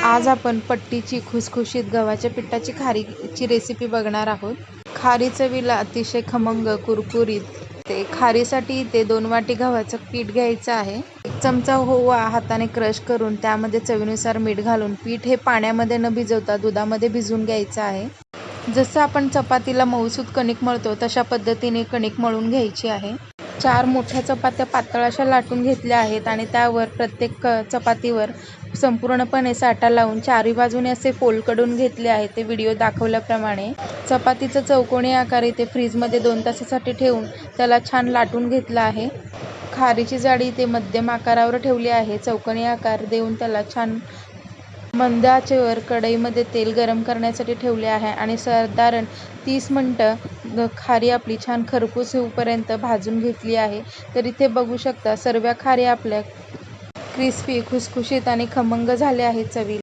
आज आपण पट्टीची खुसखुशीत गव्हाच्या पिठाची खारीची रेसिपी बघणार आहोत. खारी चवीला अतिशय खमंग कुरकुरीत. खारीसाठी ते 2 वाटी गव्हाचं पीठ घ्यायचं आहे. 1 चमचा ओवा हाताने क्रश करून त्यामध्ये चवीनुसार मीठ घालून पीठ हे पाण्यामध्ये न भिजवता दुधामध्ये भिजवून घ्यायचं आहे. जसं आपण चपातीला मऊसूत कणिक मळतो तशा पद्धतीने कणिक मळून घ्यायची आहे. 4 मोठ्या चपात्या पातळ अशा लाटून घेतल्या आहेत आणि त्यावर प्रत्येक चपातीवर संपूर्णपणे साठा लावून चारी बाजूने असे फोल्ड करून घेतले आहे. ते व्हिडिओ दाखवल्याप्रमाणे चपातीचा चौकोनी आकार इथे फ्रीजमध्ये 2 तासासाठी ठेवून त्याला छान लाटून घेतला आहे. खारीची जाडी इथे मध्यम आकारावर ठेवली आहे. चौकोनी आकार देऊन त्याला छान मंद आचेवर कढईमध्ये तेल गरम करण्यासाठी ठेवले आहे आणि साधारण 30 मिनिटं खारी आपली छान खरपूस होईपर्यंत भाजून घेतली आहे. तर इथे बघू शकता सर्व खारी आपल्या क्रिस्पी, खुसखुशीत आणि खमंग झाल्या आहेत चवीला.